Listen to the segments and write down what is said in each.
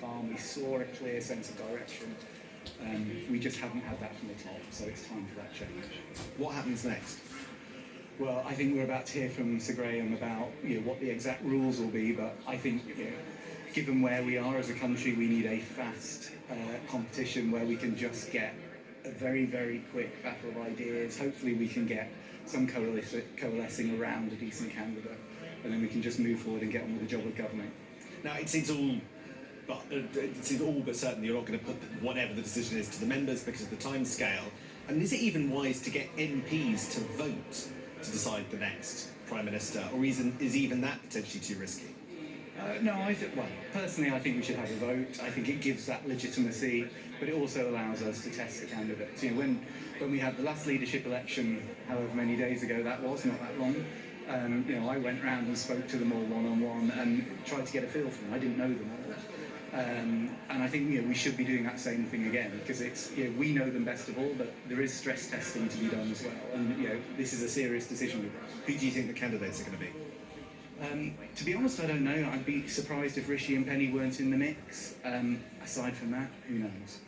calm. We saw a clear sense of direction. We just haven't had that from the top, so it's time for that change. What happens next? Well, I think we're about to hear from Sir Graham about what the exact rules will be, but I think given where we are as a country, we need a fast competition where we can just get a very, very quick battle of ideas. Hopefully we can get some coalescing around a decent candidate, and then we can just move forward and get on with the job of governing. Now, it seems all but certain you're not going to put whatever the decision is to the members because of the time scale. And is it even wise to get MPs to vote to decide the next Prime Minister, or is even that potentially too risky? No, personally, I think we should have a vote. I think it gives that legitimacy, but it also allows us to test the candidates. When we had the last leadership election, however many days ago that was, not that long, I went round and spoke to them all one-on-one and tried to get a feel for them. I didn't know them all. And I think we should be doing that same thing again, because it's we know them best of all, but there is stress testing to be done as well. And this is a serious decision we've got. Who do you think the candidates are going to be? To be honest, I don't know. I'd be surprised if Rishi and Penny weren't in the mix. Aside from that, who knows?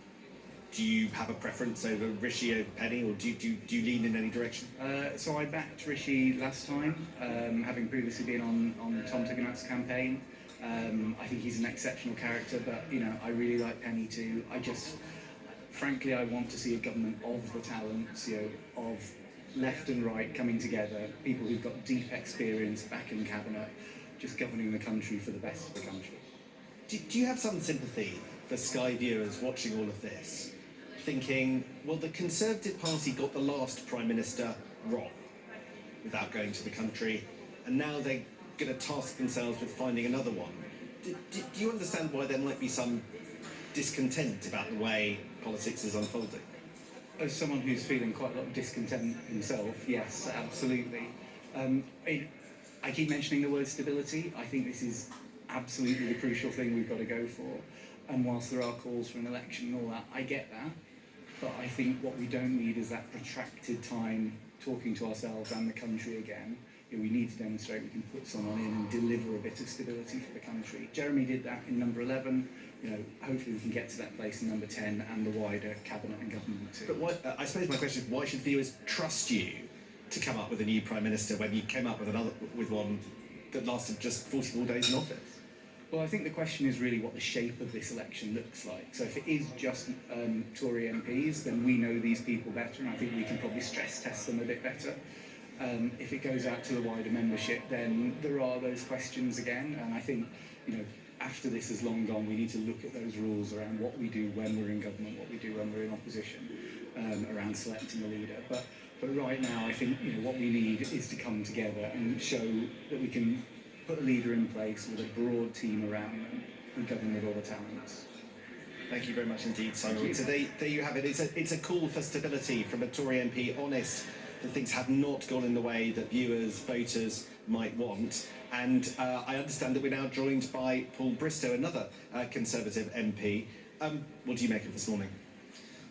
Do you have a preference over Rishi over Penny, or do you lean in any direction? So I backed Rishi last time, having previously been on Tom Tugendhat's campaign. I think he's an exceptional character, but I really like Penny too. Frankly, I want to see a government of the talents, of left and right coming together, people who've got deep experience back in cabinet, just governing the country for the best of the country. Do you have some sympathy for Sky viewers watching all of this, thinking, well, the Conservative Party got the last Prime Minister wrong without going to the country, and now they're going to task themselves with finding another one? Do you understand why there might be some discontent about the way politics is unfolding? As someone who's feeling quite a lot of discontent himself, yes, absolutely. I keep mentioning the word stability. I think this is absolutely the crucial thing we've got to go for. And whilst there are calls for an election and all that, I get that. But I think what we don't need is that protracted time talking to ourselves and the country again. We need to demonstrate we can put someone in and deliver a bit of stability for the country. Jeremy did that in number 11. Hopefully we can get to that place in number 10 and the wider cabinet and government too. But I suppose my question is, why should viewers trust you to come up with a new Prime Minister when you came up with one that lasted just 44 days in office? Well, I think the question is really what the shape of this election looks like. So if it is just Tory MPs, then we know these people better, and I think we can probably stress test them a bit better. If it goes out to the wider membership, then there are those questions again, and I think, after this is long gone, we need to look at those rules around what we do when we're in government, what we do when we're in opposition, around selecting a leader. But right now, I think what we need is to come together and show that we can put a leader in place with a broad team around them and govern with all the talents. Thank you very much indeed, Simon. So there you have it. It's a call for stability from a Tory MP, honest that things have not gone in the way that viewers, voters might want. And I understand that we're now joined by Paul Bristow, another Conservative MP. What do you make of this morning?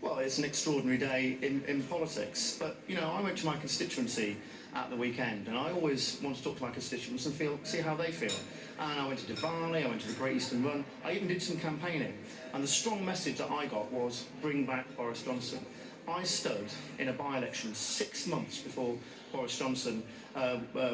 Well, it's an extraordinary day in politics. But, I went to my constituency at the weekend, and I always want to talk to my constituents and see how they feel. And I went to Diwali, I went to the Great Eastern Run, I even did some campaigning. And the strong message that I got was, bring back Boris Johnson. I stood in a by-election 6 months before Boris Johnson,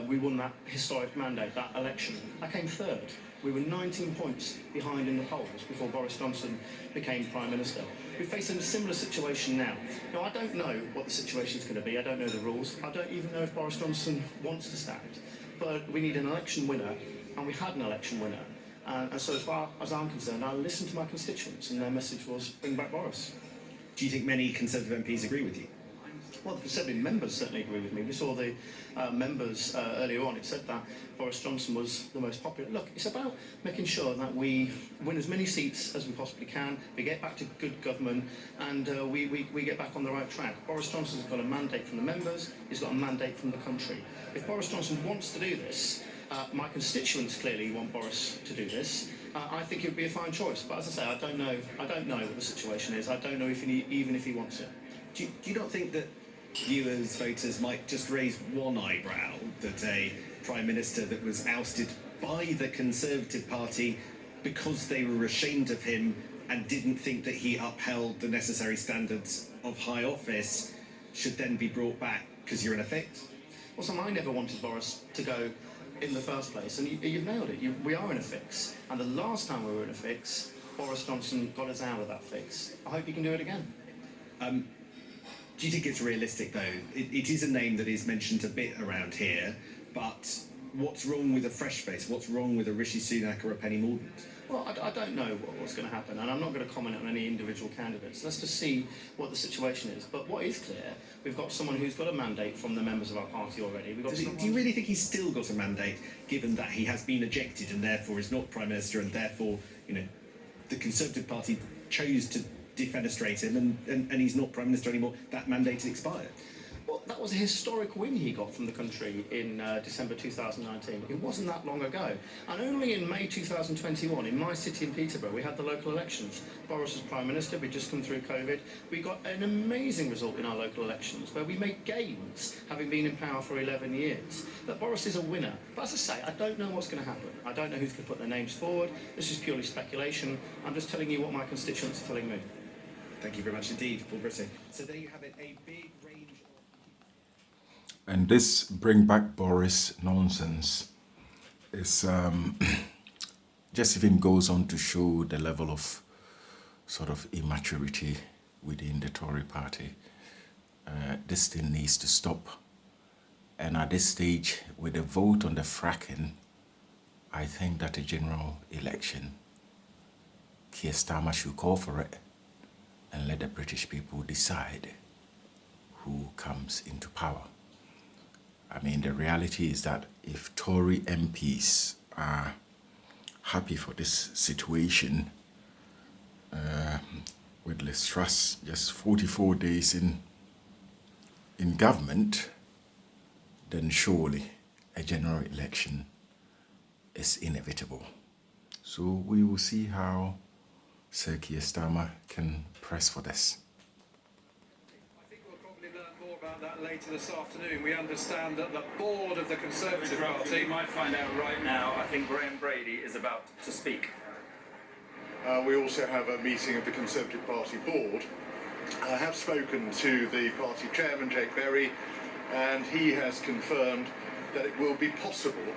we won that historic mandate, that election. I came third. We were 19 points behind in the polls before Boris Johnson became Prime Minister. We're facing a similar situation now. Now, I don't know what the situation's going to be. I don't know the rules. I don't even know if Boris Johnson wants to stand. But we need an election winner, and we had an election winner. And so as far as I'm concerned, I listened to my constituents, and their message was, bring back Boris. Do you think many Conservative MPs agree with you? Well, the Conservative members certainly agree with me. We saw the members earlier on. It said that Boris Johnson was the most popular. Look, it's about making sure that we win as many seats as we possibly can, we get back to good government, and we get back on the right track. Boris Johnson's got a mandate from the members, he's got a mandate from the country. If Boris Johnson wants to do this, my constituents clearly want Boris to do this. I think it would be a fine choice, but as I say, I don't know what the situation is. I don't know even if he wants it. Do you not think that viewers, voters might just raise one eyebrow that a Prime Minister that was ousted by the Conservative Party because they were ashamed of him and didn't think that he upheld the necessary standards of high office, should then be brought back because you're in a fix? Well, Sam, I never wanted Boris to go in the first place, and you've nailed it. We are in a fix, and the last time we were in a fix, Boris Johnson got us out of that fix. I hope he can do it again. Do you think it's realistic, though? It is a name that is mentioned a bit around here, but what's wrong with a fresh face? What's wrong with a Rishi Sunak or a Penny Mordaunt? Well, I don't know what's going to happen, and I'm not going to comment on any individual candidates. Let's just see what the situation is. But what is clear, we've got someone who's got a mandate from the members of our party already. We've got Do you really think he's still got a mandate, given that he has been ejected and therefore is not Prime Minister, and therefore, the Conservative Party chose to defenestrate him and he's not Prime Minister anymore? That mandate expired. Well, that was a historic win he got from the country in December 2019. It wasn't that long ago. And only in May 2021, in my city in Peterborough, we had the local elections. Boris was Prime Minister, we'd just come through COVID. We got an amazing result in our local elections, where we made gains, having been in power for 11 years. But Boris is a winner. But as I say, I don't know what's going to happen. I don't know who's going to put their names forward. This is purely speculation. I'm just telling you what my constituents are telling me. Thank you very much indeed, Paul Britting. So there you have it, a big range of... And this bring back Boris nonsense is just even goes on to show the level of sort of immaturity within the Tory party. This thing needs to stop. And at this stage, with the vote on the fracking, I think that a general election, Keir Starmer should call for it and let the British people decide who comes into power. I mean, the reality is that if Tory MPs are happy for this situation, with Liz Truss just 44 days in government, then surely a general election is inevitable. So we will see how Sir Keir Starmer can press for this. I think we'll probably learn more about that later this afternoon. We understand that the board of the Conservative Party... You might find out right now. I think Graham Brady is about to speak. We also have a meeting of the Conservative Party board. I have spoken to the party chairman, Jake Berry, and he has confirmed that it will be possible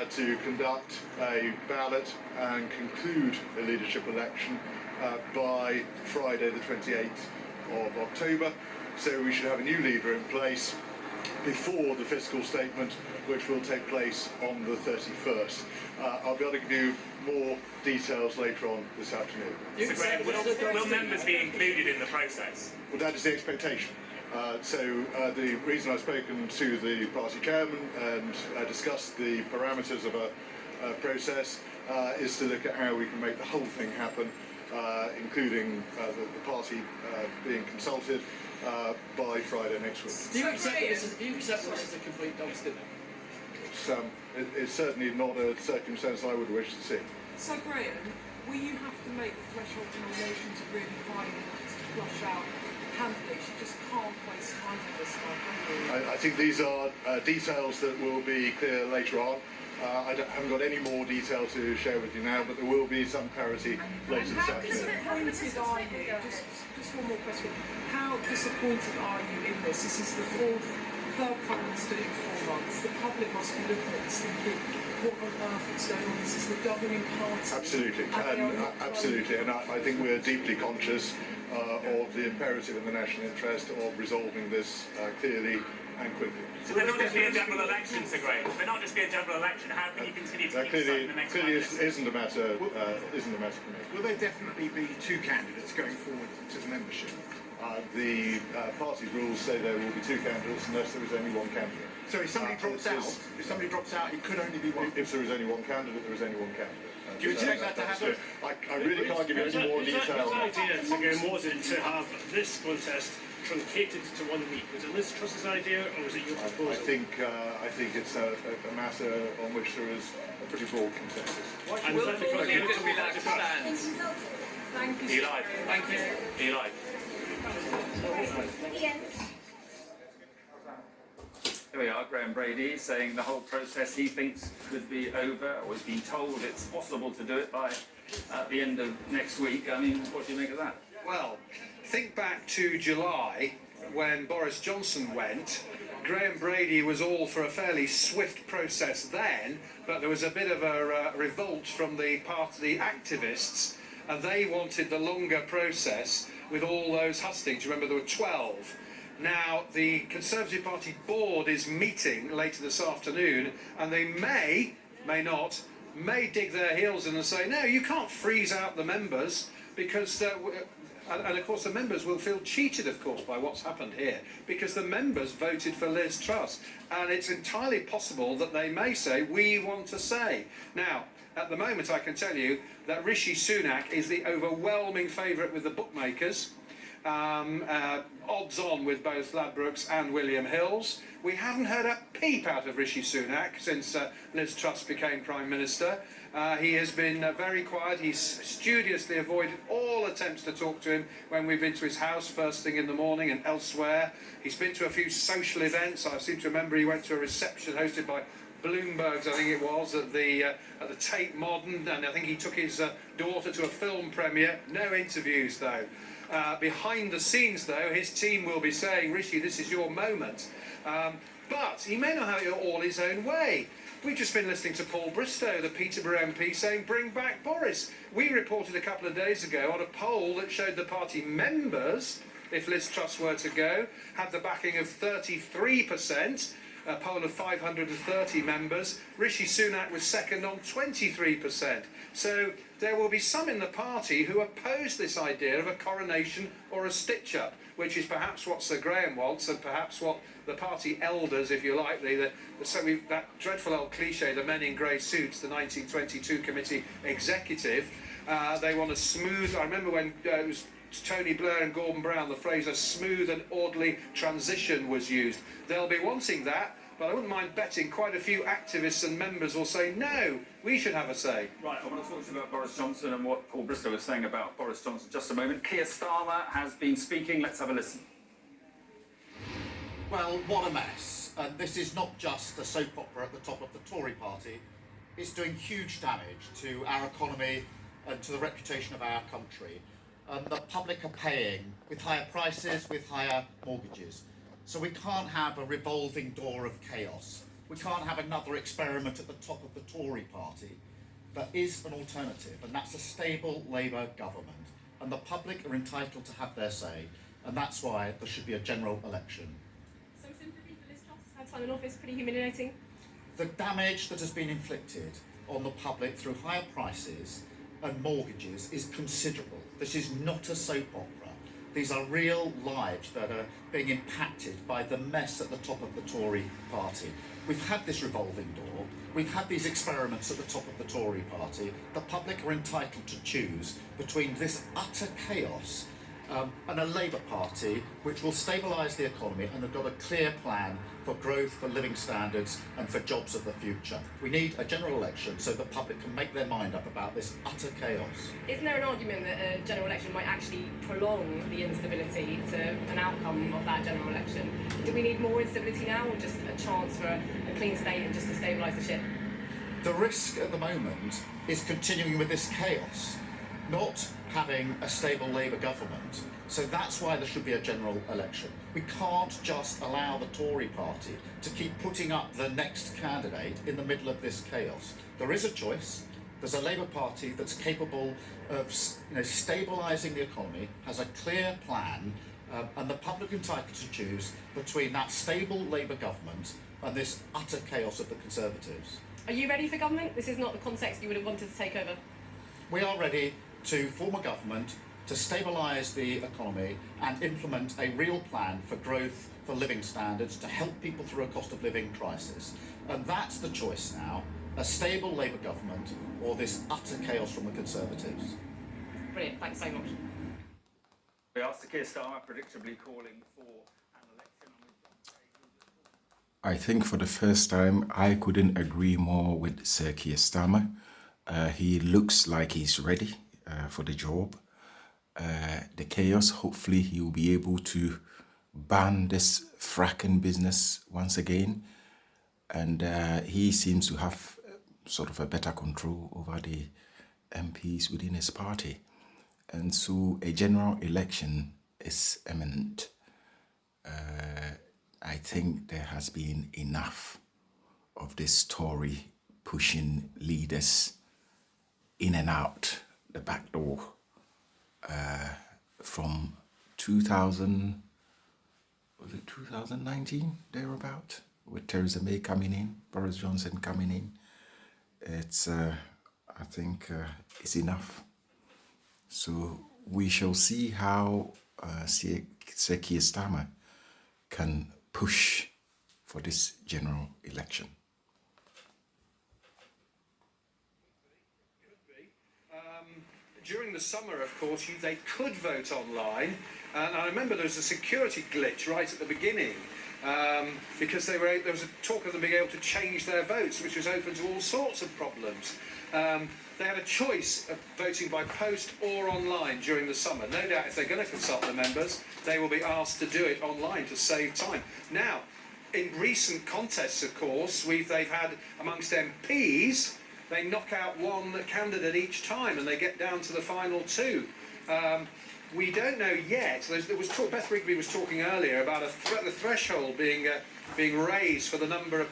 to conduct a ballot and conclude a leadership election by Friday the 28th of October. So we should have a new leader in place before the fiscal statement, which will take place on the 31st. I'll be able to give you more details later on this afternoon. So Graham, will members be included in the process? Well, that is the expectation. The reason I've spoken to the party chairman and discussed the parameters of a process is to look at how we can make the whole thing happen, including the party being consulted by Friday next week. Do you accept this as a complete dumpster? It's certainly not a circumstance I would wish to see. So Graham, will you have to make the threshold for nominations really high enough to flush out candidates? You just can't waste time with this stuff, can you? I think these are details that will be clear later on. I haven't got any more detail to share with you now, but there will be some clarity later this afternoon. How disappointed are you? Just one more question. How disappointed are you in this? This is the third Prime Minister in 4 months. The public must be looking at this thinking, what on earth is going on? This is the governing party. Absolutely, absolutely, and I think we're deeply conscious of the imperative in the national interest of resolving this clearly and quickly. So they're not just be a general election, Sir Graham. They're not just be a general election. How can you continue to keep clearly, the next clearly Prime Minister? isn't a matter for me. Will there definitely be two candidates going forward to the membership? The party rules say there will be two candidates unless there is only one candidate. So if somebody drops out, it could only be one. If there is only one candidate, there is only one candidate. Do you expect that to happen? I really can't give you any more detail. His idea, again, was it to have this contest truncated to 1 week? Was it Liz Truss's idea, or was it your proposal? I think it's a matter on which there is a pretty broad consensus. Thank you. Eli. Thank you. Eli. Here we are, Graham Brady saying the whole process he thinks could be over, or has been told it's possible to do it by at the end of next week. I mean, what do you make of that? Well, think back to July when Boris Johnson went. Graham Brady was all for a fairly swift process then, but there was a bit of a revolt from the part of the activists, and they wanted the longer process with all those hustings. Remember, there were 12. Now, the Conservative Party board is meeting later this afternoon, and they may dig their heels in and say, no, you can't freeze out the members, because and of course the members will feel cheated, of course, by what's happened here, because the members voted for Liz Truss, and it's entirely possible that they may say, we want a say. Now, at the moment, I can tell you that Rishi Sunak is the overwhelming favourite with the bookmakers. Odds on with both Ladbrokes and William Hills. We haven't heard a peep out of Rishi Sunak since Liz Truss became Prime Minister. He has been very quiet. He's studiously avoided all attempts to talk to him when we've been to his house first thing in the morning and elsewhere. He's been to a few social events. I seem to remember he went to a reception hosted by Bloomberg's, I think it was, at the Tate Modern, and I think he took his daughter to a film premiere. No interviews, though. Behind the scenes, though, his team will be saying, Rishi, this is your moment. But he may not have it all his own way. We've just been listening to Paul Bristow, the Peterborough MP, saying, bring back Boris. We reported a couple of days ago on a poll that showed the party members, if Liz Truss were to go, had the backing of 33%. A poll of 530 members. Rishi Sunak was second on 23%. So there will be some in the party who oppose this idea of a coronation or a stitch-up, which is perhaps what Sir Graham wants, and perhaps what the party elders, if you like, that dreadful old cliche, the men in grey suits, the 1922 committee executive, they want a smooth. I remember when it was Tony Blair and Gordon Brown, the phrase a smooth and orderly transition was used. They'll be wanting that, but I wouldn't mind betting quite a few activists and members will say, no, we should have a say. Right, I want to talk to you about Boris Johnson and what Paul Bristow was saying about Boris Johnson. Just a moment. Keir Starmer has been speaking. Let's have a listen. Well, what a mess. And this is not just a soap opera at the top of the Tory party. It's doing huge damage to our economy and to the reputation of our country. The public are paying with higher prices, with higher mortgages. So we can't have a revolving door of chaos. We can't have another experiment at the top of the Tory party. There is an alternative, and that's a stable Labour government. And the public are entitled to have their say, and that's why there should be a general election. Some sympathy for Liz Truss? Her time in office pretty humiliating. The damage that has been inflicted on the public through higher prices and mortgages is considerable. This is not a soap opera. These are real lives that are being impacted by the mess at the top of the Tory party. We've had this revolving door. We've had these experiments at the top of the Tory party. The public are entitled to choose between this utter chaos and a Labour Party which will stabilise the economy and have got a clear plan for growth, for living standards and for jobs of the future. We need a general election so the public can make their mind up about this utter chaos. Isn't there an argument that a general election might actually prolong the instability to an outcome of that general election? Do we need more instability now, or just a chance for a clean state and just to stabilise the ship? The risk at the moment is continuing with this chaos, not having a stable Labour government. So that's why there should be a general election. We can't just allow the Tory party to keep putting up the next candidate in the middle of this chaos. There is a choice. There's a Labour Party that's capable of stabilising the economy, has a clear plan, and the public are entitled to choose between that stable Labour government and this utter chaos of the Conservatives. Are you ready for government? This is not the context you would have wanted to take over. We are ready to form a government to stabilise the economy and implement a real plan for growth, for living standards, to help people through a cost of living crisis. And that's the choice now, a stable Labour government or this utter chaos from the Conservatives. Brilliant, thanks so much. We asked Keir Starmer predictably calling for an election. I think for the first time, I couldn't agree more with Sir Keir Starmer. He looks like he's ready for the job. The chaos, hopefully he will be able to ban this fracking business once again. And he seems to have sort of a better control over the MPs within his party. And so a general election is imminent. I think there has been enough of this Tory pushing leaders in and out the back door from 2019, thereabout, with Theresa May coming in, Boris Johnson coming in. It's, I think, it's enough. So we shall see how Sir Keir Starmer can push for this general election. During the summer, of course, they could vote online. And I remember there was a security glitch right at the beginning because there was a talk of them being able to change their votes, which was open to all sorts of problems. They had a choice of voting by post or online during the summer. No doubt if they're going to consult the members, they will be asked to do it online to save time. Now, in recent contests, of course, they've had amongst MPs, they knock out one candidate each time and they get down to the final two. We don't know yet. There was talk, Beth Rigby was talking earlier about the threshold being raised for the number of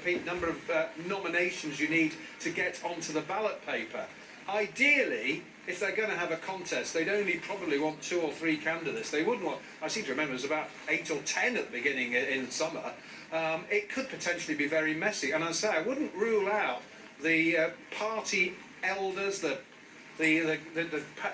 nominations you need to get onto the ballot paper. Ideally, if they're going to have a contest, they'd only probably want 2 or 3 candidates. They wouldn't want, I seem to remember there's about 8 or 10 at the beginning in summer. It could potentially be very messy. And as I say, I wouldn't rule out the party elders, the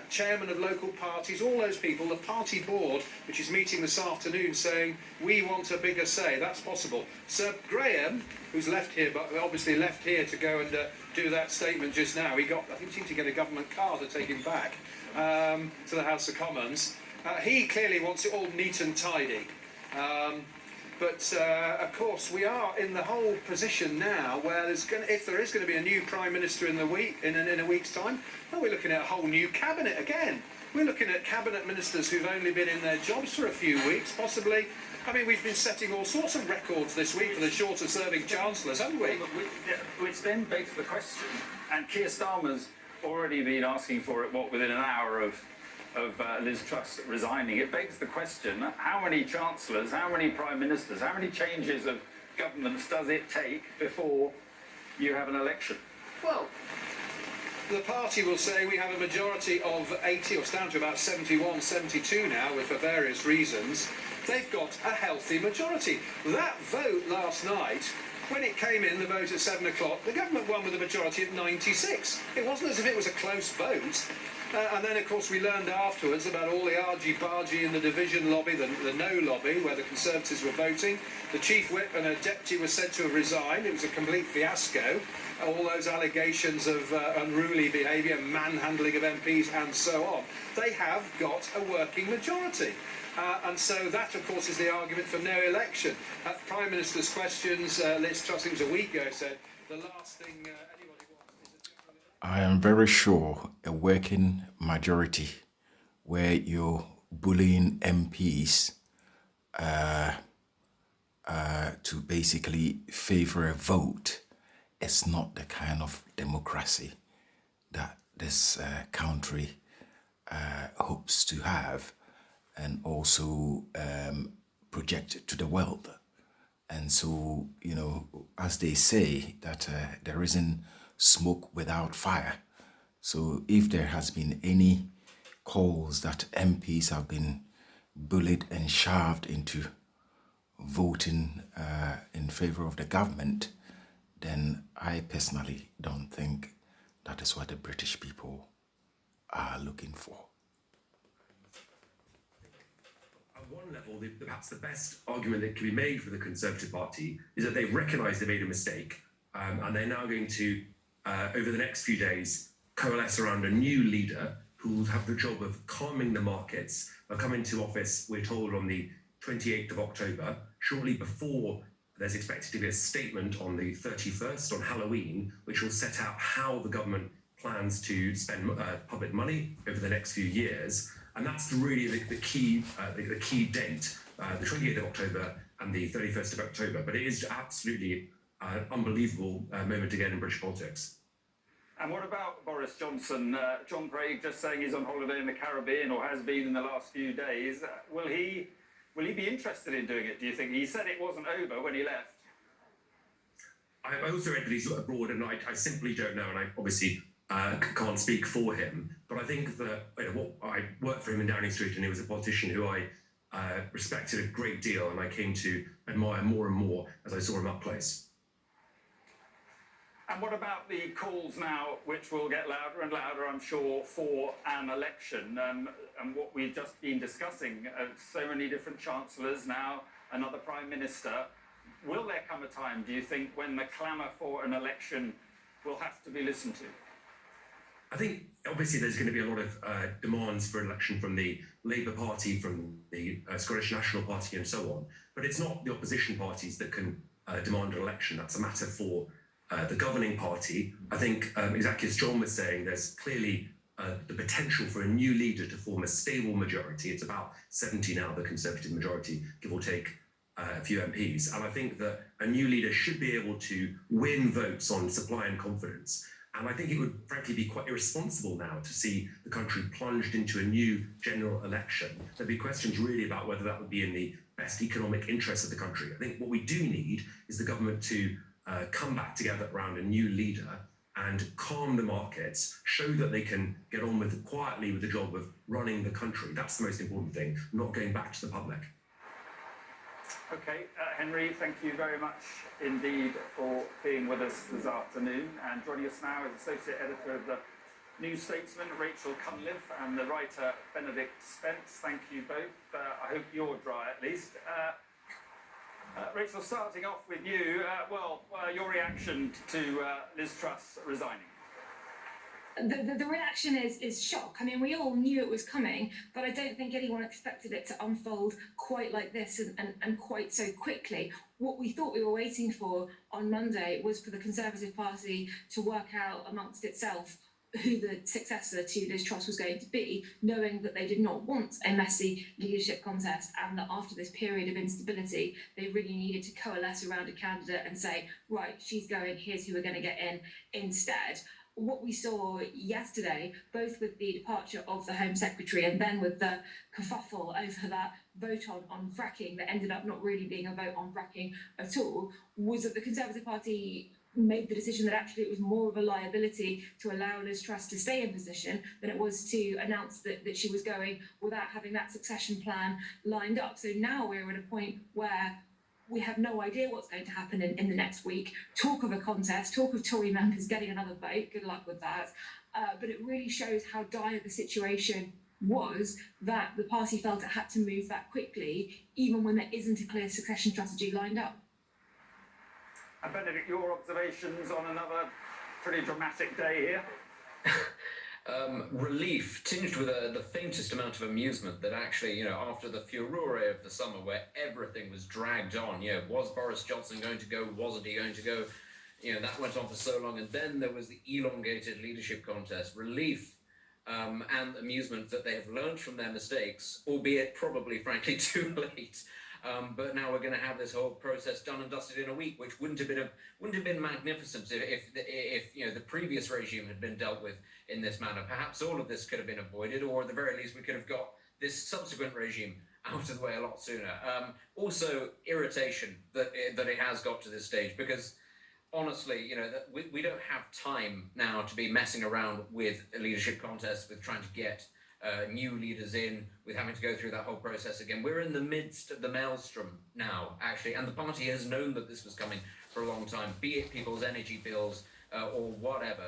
chairman of local parties, all those people, the party board, which is meeting this afternoon, saying, we want a bigger say. That's possible. Sir Graham, who's left here, but obviously left here to go and do that statement just now, I think he seemed to get a government car to take him back to the House of Commons. He clearly wants it all neat and tidy. But of course, we are in the whole position now where if there is going to be a new Prime Minister in a week's time, well, we're looking at a whole new cabinet again. We're looking at cabinet ministers who've only been in their jobs for a few weeks, possibly. I mean, we've been setting all sorts of records this week for the shorter-serving chancellors, haven't we? Which then begs the question, and Keir Starmer's already been asking for it, within an hour of Liz Truss resigning. It begs the question, how many chancellors, how many prime ministers, how many changes of governments does it take before you have an election? Well, the party will say we have a majority of 80, or it's down to about 71, 72 now, for various reasons. They've got a healthy majority. That vote last night, when it came in, the vote at 7 o'clock, the government won with a majority of 96. It wasn't as if it was a close vote. And then, of course, we learned afterwards about all the argy-bargy in the division lobby, the no lobby, where the Conservatives were voting. The chief whip and a deputy were said to have resigned. It was a complete fiasco. All those allegations of unruly behaviour, manhandling of MPs, and so on. They have got a working majority. And so that, of course, is the argument for no election. Prime Minister's questions, Liz Truss, it was a week ago, said the last thing anybody wants is a... I am very sure a working majority where you're bullying MPs to basically favour a vote is not the kind of democracy that this country hopes to have and also project to the world. And so, as they say, that there isn't smoke without fire. So if there has been any calls that MPs have been bullied and shoved into voting in favour of the government, then I personally don't think that is what the British people are looking for. At one level, perhaps the best argument that can be made for the Conservative Party is that they've recognised they made a mistake and they're now going to, over the next few days, coalesce around a new leader who will have the job of calming the markets. They'll come into office, we're told, on the 28th of October, shortly before there's expected to be a statement on the 31st, on Halloween, which will set out how the government plans to spend public money over the next few years. And that's really the key date, the 28th of October and the 31st of October. But it is absolutely an unbelievable moment again in British politics. And what about Boris Johnson? John Craig just saying he's on holiday in the Caribbean, or has been in the last few days. Will he be interested in doing it, do you think? He said it wasn't over when he left. I also read that he's abroad, and I simply don't know, and I obviously can't speak for him. But I think that I worked for him in Downing Street, and he was a politician who I respected a great deal, and I came to admire more and more as I saw him up close. And what about the calls now, which will get louder and louder, I'm sure, for an election? And what we've just been discussing, so many different chancellors now, another prime minister. Will there come a time, do you think, when the clamour for an election will have to be listened to? I think obviously there's going to be a lot of demands for election from the Labour Party, from the Scottish National Party and so on. But it's not the opposition parties that can demand an election. That's a matter for the governing party. I think exactly as John was saying, there's clearly the potential for a new leader to form a stable majority. It's about 70 now, the Conservative majority, give or take a few MPs. And I think that a new leader should be able to win votes on supply and confidence. And I think it would frankly be quite irresponsible now to see the country plunged into a new general election. There'd be questions really about whether that would be in the best economic interest of the country. I think what we do need is the government to come back together around a new leader and calm the markets, show that they can get on quietly with the job of running the country. That's the most important thing, not going back to the public. Okay, Henry, thank you very much indeed for being with us this afternoon. And joining us now is Associate Editor of the New Statesman, Rachel Cunliffe, and the writer Benedict Spence. Thank you both. I hope you're dry at least. Rachel, starting off with you, your reaction to Liz Truss resigning. The reaction is shock. I mean, we all knew it was coming, but I don't think anyone expected it to unfold quite like this and quite so quickly. What we thought we were waiting for on Monday was for the Conservative Party to work out amongst itself who the successor to Liz Truss was going to be, knowing that they did not want a messy leadership contest, and that after this period of instability, they really needed to coalesce around a candidate and say, right, she's going, here's who we're going to get in instead. What we saw yesterday, both with the departure of the Home Secretary and then with the kerfuffle over that vote on fracking that ended up not really being a vote on fracking at all, was that the Conservative Party made the decision that actually it was more of a liability to allow Liz Truss to stay in position than it was to announce that she was going without having that succession plan lined up. So now we're at a point where we have no idea what's going to happen in the next week. Talk of a contest, talk of Tory members getting another vote, good luck with that. But it really shows how dire the situation was, that the party felt it had to move that quickly, even when there isn't a clear succession strategy lined up. And Benedict, your observations on another pretty dramatic day here? Relief tinged with the faintest amount of amusement that actually, after the furore of the summer where everything was dragged on, was Boris Johnson going to go, wasn't he going to go, that went on for so long, and then there was the elongated leadership contest. Relief and amusement that they have learned from their mistakes, albeit probably, frankly, too late. But now we're going to have this whole process done and dusted in a week, which wouldn't have been magnificent if the previous regime had been dealt with in this manner. Perhaps all of this could have been avoided, or at the very least we could have got this subsequent regime out of the way a lot sooner. Also, irritation that it has got to this stage, because honestly, we don't have time now to be messing around with a leadership contest, with trying to get new leaders in, with having to go through that whole process again. We're in the midst of the maelstrom now, actually, and the party has known that this was coming for a long time, be it people's energy bills or whatever.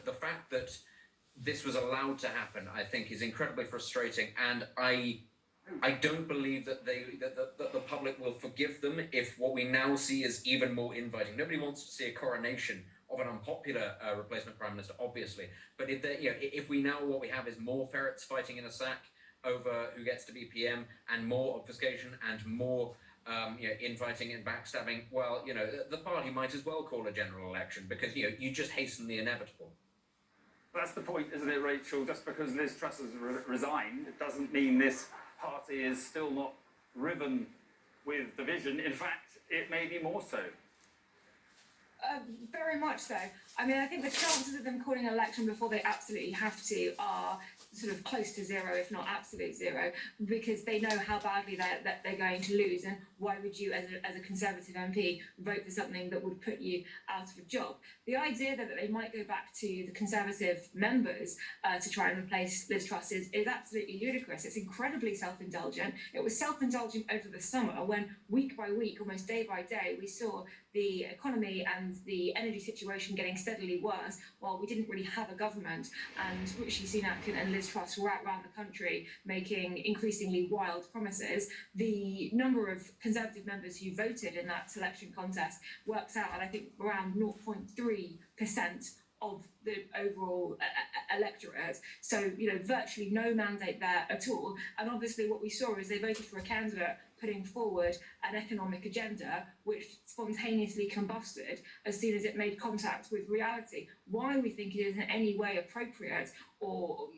The fact that this was allowed to happen, I think, is incredibly frustrating, and I don't believe that the public will forgive them if what we now see is even more inviting. Nobody wants to see a coronation of an unpopular replacement prime minister, obviously. But if we now what we have is more ferrets fighting in a sack over who gets to be PM, and more obfuscation and more infighting and backstabbing, well, the party might as well call a general election, because you just hasten the inevitable. That's the point, isn't it, Rachel? Just because Liz Truss has resigned, it doesn't mean this party is still not riven with division. In fact, it may be more so. Very much so. I mean, I think the chances of them calling an election before they absolutely have to are sort of close to zero, if not absolute zero, because they know how badly they're going to lose. And why would you, as a Conservative MP, vote for something that would put you out of a job? The idea that they might go back to the Conservative members to try and replace Liz Truss is absolutely ludicrous. It's incredibly self-indulgent. It was self-indulgent over the summer when, week by week, almost day by day, we saw the economy and the energy situation getting steadily worse while we didn't really have a government, and Rishi Sunak and Liz Truss were out around the country making increasingly wild promises. The number of Conservative members who voted in that selection contest works out at, I think, around 0.3% of the overall electorate. So, virtually no mandate there at all. And obviously what we saw is they voted for a candidate putting forward an economic agenda which spontaneously combusted as soon as it made contact with reality. Why we think it is in any way appropriate or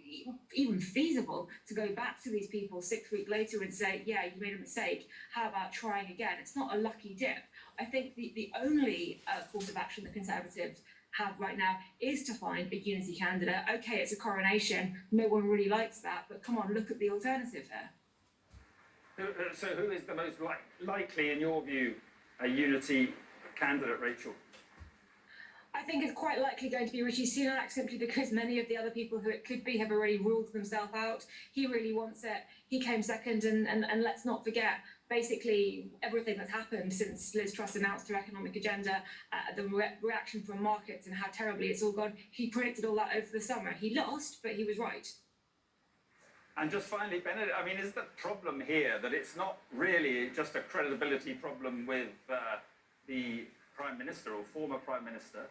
even feasible to go back to these people 6 weeks later and say, yeah, you made a mistake, how about trying again? It's not a lucky dip. I think the only course of action the Conservatives have right now is to find a unity candidate. Okay, it's a coronation, no one really likes that, but come on, look at the alternative here. So who is the most likely, in your view, a unity candidate, Rachel? I think it's quite likely going to be Rishi Sunak, simply because many of the other people who it could be have already ruled themselves out. He really wants it. He came second, and let's not forget, basically everything that's happened since Liz Truss announced her economic agenda, the reaction from markets and how terribly it's all gone. He predicted all that over the summer. He lost, but he was right. And just finally, Benedict, I mean, is the problem here that it's not really just a credibility problem with the Prime Minister or former Prime Minister?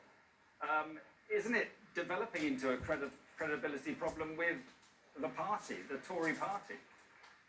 Isn't it developing into a credibility problem with the party, the Tory party?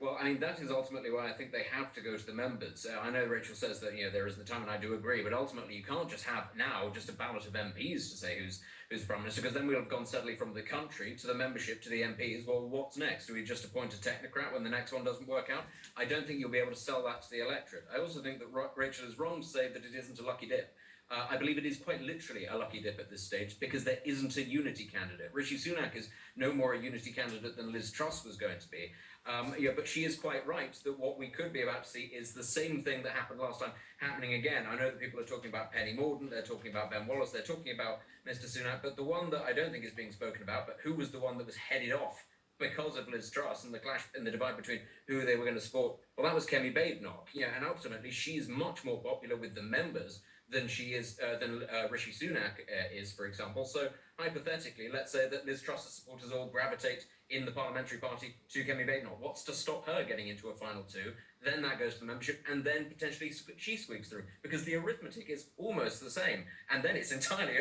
Well, I mean, that is ultimately why I think they have to go to the members. I know Rachel says that, there isn't the time, and I do agree, but ultimately you can't just have now just a ballot of MPs to say who's Prime Minister, because then we'll have gone steadily from the country to the membership to the MPs. Well, what's next? Do we just appoint a technocrat when the next one doesn't work out? I don't think you'll be able to sell that to the electorate. I also think that Rachel is wrong to say that it isn't a lucky dip. I believe it is quite literally a lucky dip at this stage because there isn't a unity candidate. Rishi Sunak is no more a unity candidate than Liz Truss was going to be. But she is quite right that what we could be about to see is the same thing that happened last time happening again. I know that people are talking about Penny Mordaunt, they're talking about Ben Wallace, they're talking about Mr. Sunak, but the one that I don't think is being spoken about, but who was the one that was headed off because of Liz Truss and the clash and the divide between who they were going to support, well, that was Kemi Badenoch. And ultimately she's much more popular with the members than she is, than Rishi Sunak is, for example. So hypothetically, let's say that Liz Truss's supporters all gravitate in the parliamentary party to Kemi Badenoch. What's to stop her getting into a final two? Then that goes to the membership, and then potentially she squeaks through, because the arithmetic is almost the same. And then it's entirely,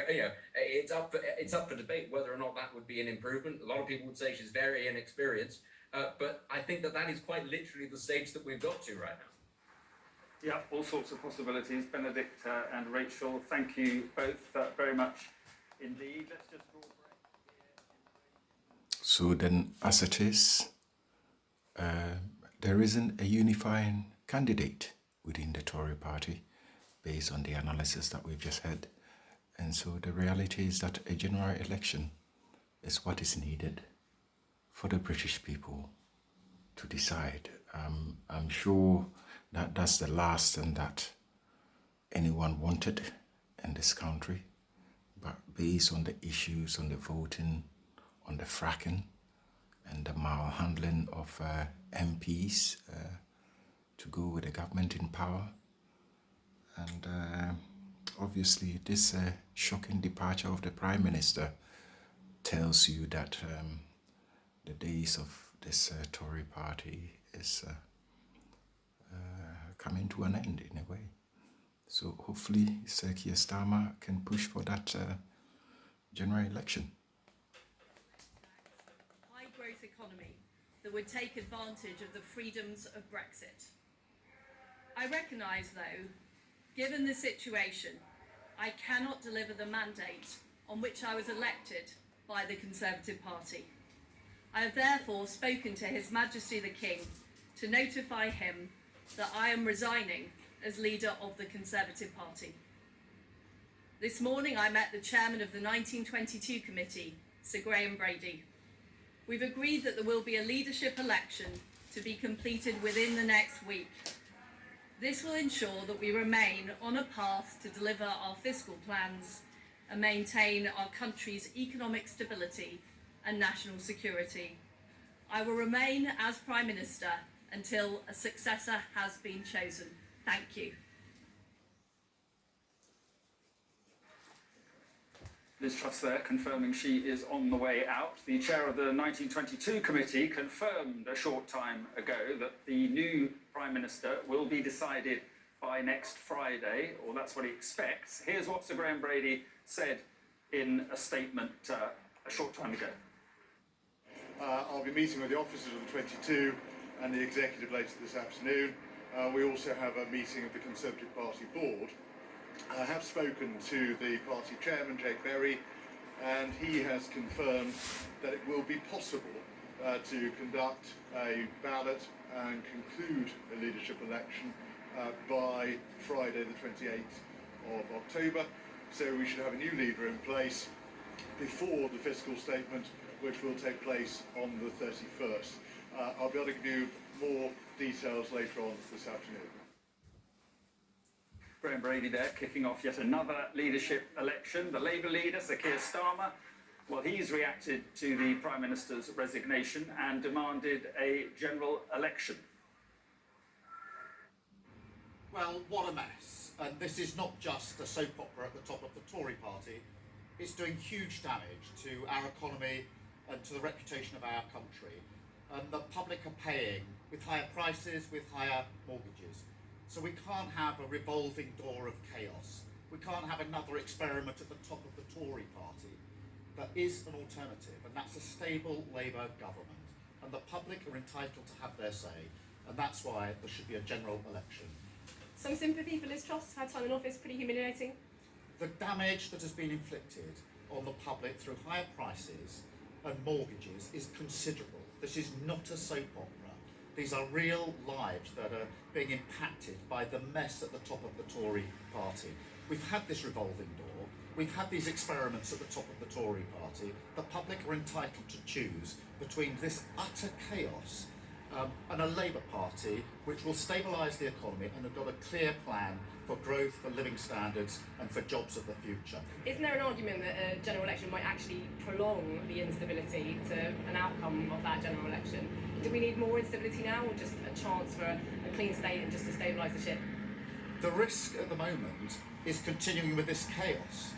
it's up for debate whether or not that would be an improvement. A lot of people would say she's very inexperienced, but I think that is quite literally the stage that we've got to right now. Yeah, all sorts of possibilities. Benedict and Rachel, thank you both very much indeed. Let's just draw a break here. So then, as it is, there isn't a unifying candidate within the Tory party based on the analysis that we've just had. And so the reality is that a general election is what is needed for the British people to decide. I'm sure that that's the last thing that anyone wanted in this country. But based on the issues, on the voting, on the fracking, and the malhandling of MPs to go with the government in power, and obviously this shocking departure of the Prime Minister tells you that the days of this Tory party is coming to an end in a way. So hopefully Sir Keir Starmer can push for that general election. High growth economy that would take advantage of the freedoms of Brexit. I recognise, though, given the situation, I cannot deliver the mandate on which I was elected by the Conservative Party. I have therefore spoken to His Majesty the King to notify him that I am resigning as leader of the Conservative Party. This morning I met the chairman of the 1922 committee, Sir Graham Brady. We've agreed that there will be a leadership election to be completed within the next week. This will ensure that we remain on a path to deliver our fiscal plans and maintain our country's economic stability and national security. I will remain as Prime Minister until a successor has been chosen. Thank you. Liz Truss there confirming she is on the way out. The chair of the 1922 committee confirmed a short time ago that the new Prime Minister will be decided by next Friday, or that's what he expects. Here's what Sir Graham Brady said in a statement a short time ago. I'll be meeting with the officers of the 22 and the executive later this afternoon. We also have a meeting of the Conservative Party board. I have spoken to the party chairman, Jake Berry, and he has confirmed that it will be possible to conduct a ballot and conclude a leadership election by Friday the 28th of October. So we should have a new leader in place before the fiscal statement, which will take place on the 31st. I'll be able to give you more details later on this afternoon. Graham Brady there kicking off yet another leadership election. The Labour leader, Sir Keir Starmer, well, he's reacted to the Prime Minister's resignation and demanded a general election. Well, what a mess. And this is not just a soap opera at the top of the Tory party. It's doing huge damage to our economy and to the reputation of our country. And the public are paying with higher prices, with higher mortgages. So we can't have a revolving door of chaos. We can't have another experiment at the top of the Tory party. There is an alternative, and that's a stable Labour government. And the public are entitled to have their say, and that's why there should be a general election. Some sympathy for Liz Truss, her time in office pretty humiliating. The damage that has been inflicted on the public through higher prices and mortgages is considerable. This is not a soap opera. These are real lives that are being impacted by the mess at the top of the Tory party. We've had this revolving door. We've had these experiments at the top of the Tory party. The public are entitled to choose between this utter chaos and a Labour Party which will stabilise the economy and have got a clear plan for growth, for living standards and for jobs of the future. Isn't there an argument that a general election might actually prolong the instability to an outcome of that general election? Do we need more instability now, or just a chance for a clean state and just to stabilise the ship? The risk at the moment is continuing with this chaos,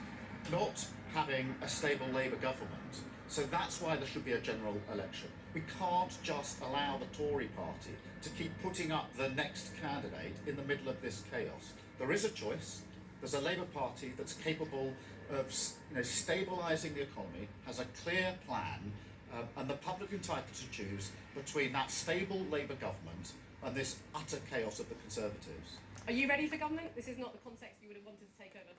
not having a stable Labour government. So that's why there should be a general election. We can't just allow the Tory party to keep putting up the next candidate in the middle of this chaos. There is a choice. There's a Labour Party that's capable of stabilising the economy, has a clear plan, and the public are entitled to choose between that stable Labour government and this utter chaos of the Conservatives. Are you ready for government? This is not the context you would have wanted to take over.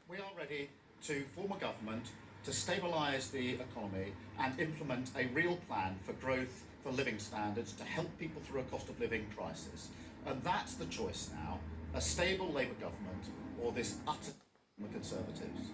We are ready to form a government to stabilise the economy and implement a real plan for growth, for living standards, to help people through a cost of living crisis. And that's the choice now, a stable Labour government or this utter the Conservatives.